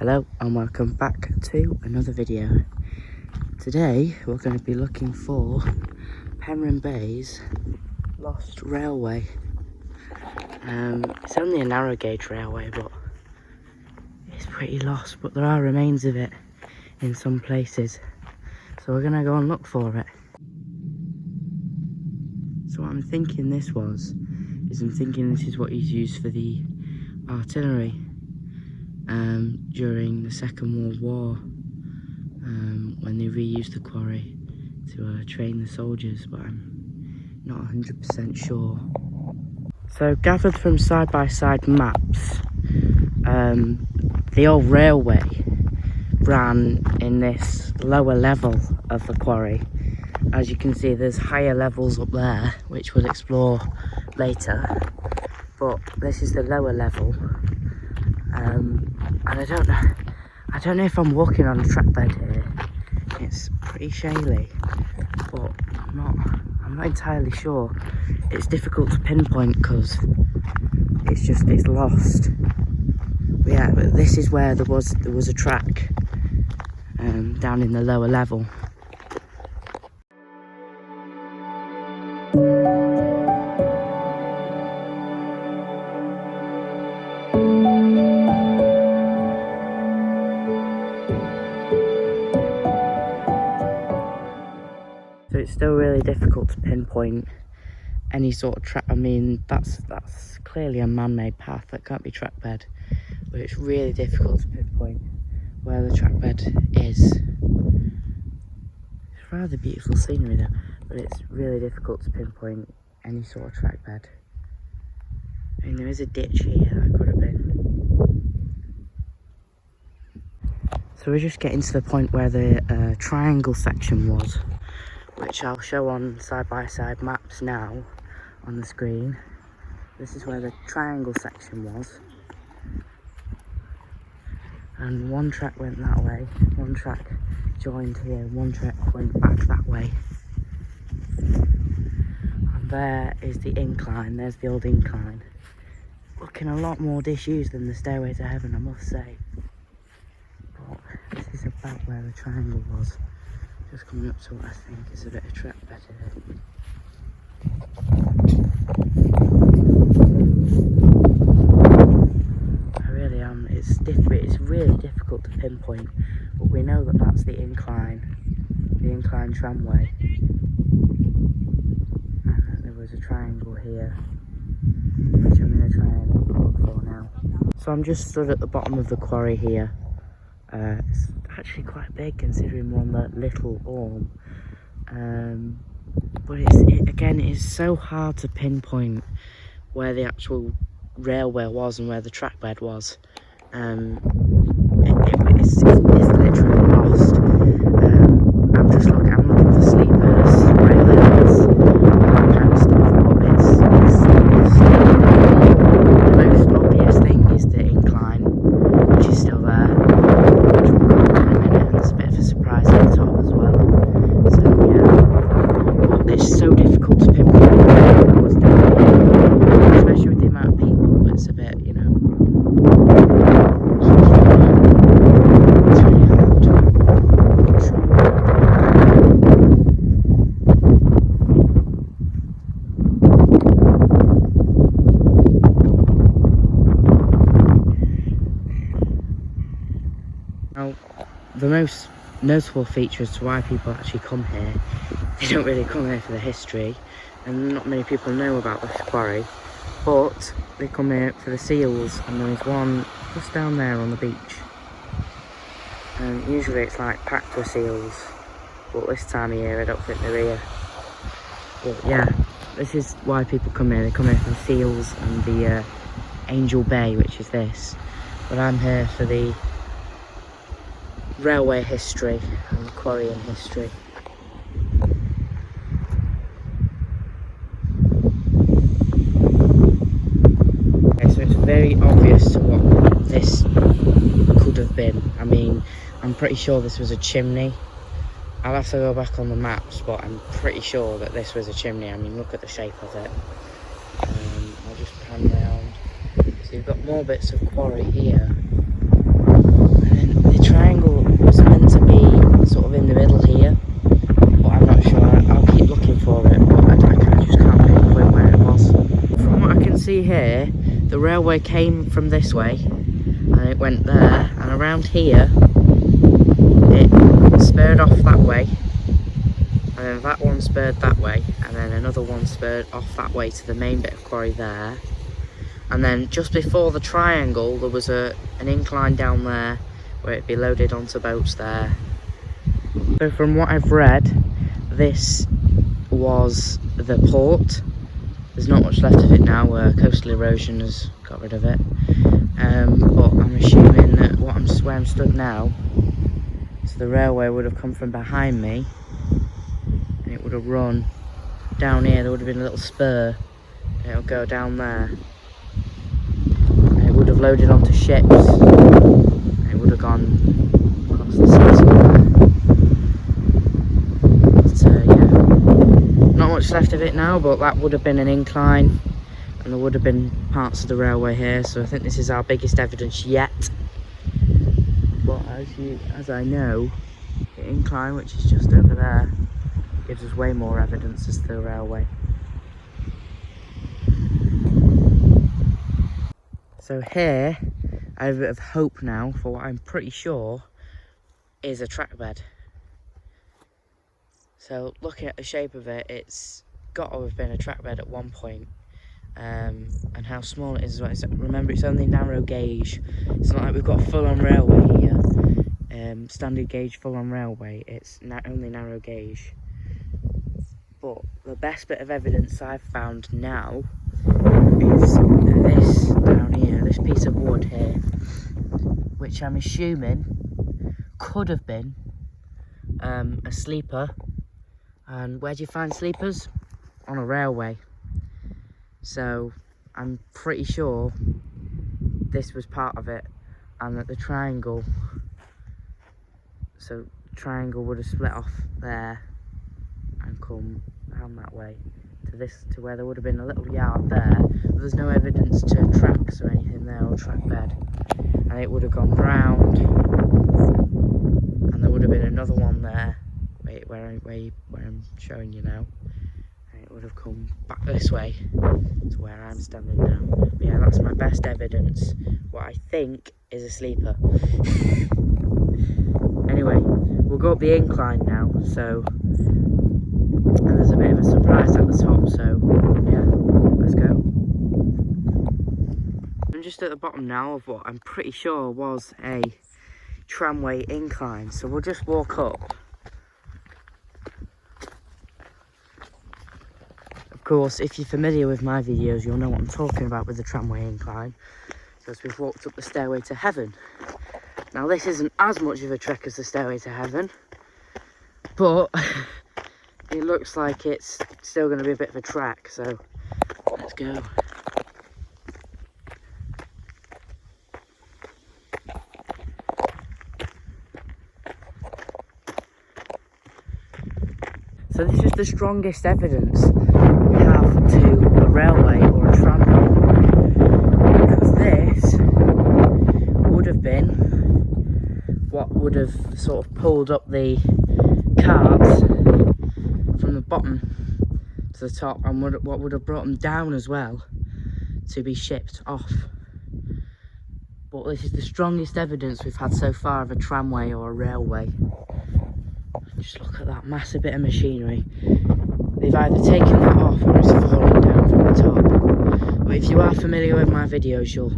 Hello and welcome back to another video. Today we're going to be looking for Penrhyn Bay's lost railway. It's only a narrow gauge railway, but it's pretty lost, but there are remains of it in some places, so we're going to go and look for it. So what I'm thinking this is what he's used for the artillery during the Second World War, when they reused the quarry to train the soldiers, but I'm not 100% sure. So gathered from side-by-side maps, the old railway ran in this lower level of the quarry. As you can see, there's higher levels up there, which we'll explore later, but this is the lower level. And I don't know if I'm walking on a trackbed here. It's pretty shaly, but I'm not entirely sure. It's difficult to pinpoint because it's lost. But yeah, but this is where there was a track down in the lower level. So it's still really difficult to pinpoint any sort of track. I mean, that's clearly a man-made path, that can't be trackbed, but it's really difficult to pinpoint where the trackbed is. It's rather beautiful scenery though, but it's really difficult to pinpoint any sort of trackbed. I mean, there is a ditch here that could have been. So we're just getting to the point where the triangle section was, which I'll show on side-by-side maps now on the screen. This is where the triangle section was, and one track went that way, one track joined here, one track went back that way, and there is the incline. There's the old incline, looking a lot more disused than the Stairway to Heaven, I must say, but this is about where the triangle was. Just coming up to what I think is a bit of trackbed here. I really am. It's really difficult to pinpoint, but we know that that's the incline tramway, and that there was a triangle here, which I'm going to try and look for now. So I'm just stood at the bottom of the quarry here. It's actually quite big considering we're on the Little Orme, but again, it is so hard to pinpoint where the actual railway was and where the trackbed was. It's literally lost. I'm looking for sleepers, railheads, that kind of stuff, but it's lost. The most obvious thing is the incline, which is still there. There's a bit of a surprise at the top as well. So yeah, but it's so difficult to pinpoint where it was down here, especially with the amount of people. It's a bit, you know, it's really hard. Now, the most notable feature as to why people actually come here, they don't really come here for the history, and not many people know about this quarry, but they come here for the seals, and there's one just down there on the beach. And usually it's like packed with seals, but this time of year I don't think they're here. But yeah, this is why people come here. They come here for the seals and the Angel Bay, which is this, but I'm here for the railway history and quarrying history. Okay, so it's very obvious to what this could have been. I mean, I'm pretty sure this was a chimney. I'll have to go back on the maps, but I'm pretty sure that this was a chimney. I mean, look at the shape of it. I'll just pan round. So you've got more bits of quarry here. And the railway came from this way and it went there, and around here it spurred off that way, and then that one spurred that way, and then another one spurred off that way to the main bit of quarry there. And then just before the triangle there was an incline down there where it'd be loaded onto boats there. So from what I've read, this was the port. There's not much left of it now, coastal erosion has got rid of it. But I'm assuming that where I'm stood now, so the railway would have come from behind me and it would have run down here. There would have been a little spur and it would go down there. And it would have loaded onto ships and it would have gone across the sea somewhere. Not much left of it now, but that would have been an incline and there would have been parts of the railway here, so I think this is our biggest evidence yet. But as I know, the incline, which is just over there, gives us way more evidence as to the railway. So here I have a bit of hope now for what I'm pretty sure is a track bed. So looking at the shape of it, it's got to have been a track bed at one point. And how small it is as well. Remember, it's only narrow gauge. It's not like we've got a full-on railway here. Standard gauge full-on railway. It's only narrow gauge. But the best bit of evidence I've found now is this down here, this piece of wood here, which I'm assuming could have been a sleeper. And where do you find sleepers? On a railway. So I'm pretty sure this was part of it, and that the triangle, so triangle would have split off there and come down that way to where there would have been a little yard there, but there's no evidence to tracks or anything there, or track bed, and it would have gone round and there would have been another one there where I'm showing you now. Would have come back this way to where I'm standing now. But yeah, that's my best evidence, what I think is a sleeper. Anyway, we'll go up the incline now, so, and there's a bit of a surprise at the top, so yeah, let's go. I'm just at the bottom now of what I'm pretty sure was a tramway incline, so we'll just walk up. Of course, if you're familiar with my videos, you'll know what I'm talking about with the tramway incline, because we've walked up the stairway to heaven. Now, this isn't as much of a trek as the stairway to heaven, but it looks like it's still going to be a bit of a trek, so let's go. So this is the strongest evidence we have to a railway or a tramway, because this would have been what would have sort of pulled up the carts from the bottom to the top, and what would have brought them down as well to be shipped off. But this is the strongest evidence we've had so far of a tramway or a railway. Just look at that massive bit of machinery. They've either taken that off or it's falling down from the top. But if you are familiar with my videos, you'll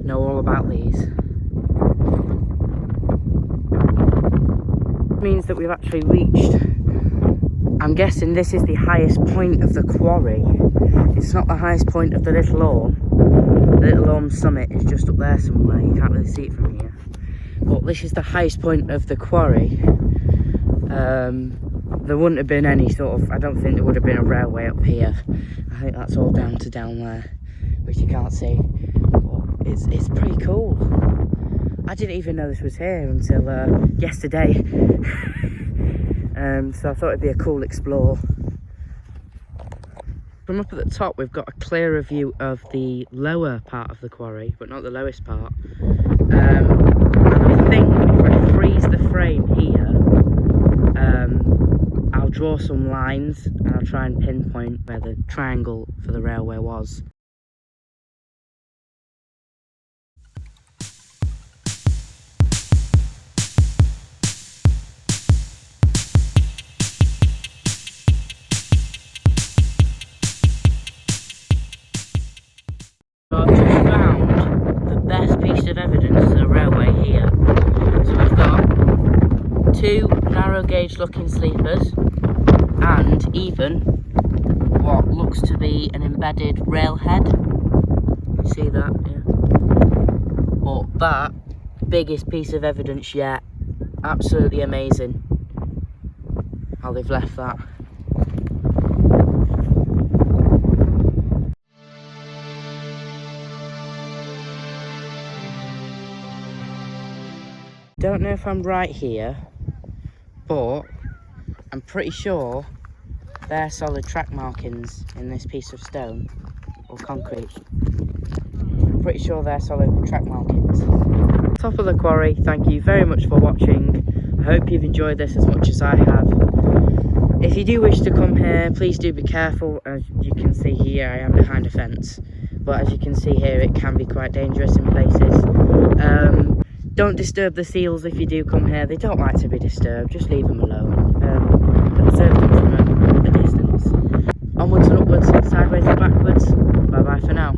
know all about these. It means that we've actually reached, I'm guessing this is the highest point of the quarry. It's not the highest point of the Little Orme. The Little Orme summit is just up there somewhere. You can't really see it from here. But this is the highest point of the quarry. There wouldn't have been any sort of, I don't think there would have been a railway up here. I think that's all down to down there, which you can't see. But it's pretty cool. I didn't even know this was here until yesterday. So I thought it'd be a cool explore. From up at the top, we've got a clearer view of the lower part of the quarry, but not the lowest part. And I think if I freeze the frame here, I'll draw some lines and I'll try and pinpoint where the triangle for the railway was. strange looking sleepers, and even what looks to be an embedded railhead. You see that? Yeah. But that, biggest piece of evidence yet. Absolutely amazing how they've left that. Don't know if I'm right here, but I'm pretty sure they're solid track markings in this piece of stone or concrete. I'm pretty sure they're solid track markings. Top of the quarry, thank you very much for watching. I hope you've enjoyed this as much as I have. If you do wish to come here, please do be careful. As you can see here, I am behind a fence, but as you can see here, it can be quite dangerous in places. Don't disturb the seals if you do come here. They don't like to be disturbed, just leave them alone. Observe them from a distance. Onwards and upwards, sideways and backwards. Bye bye for now.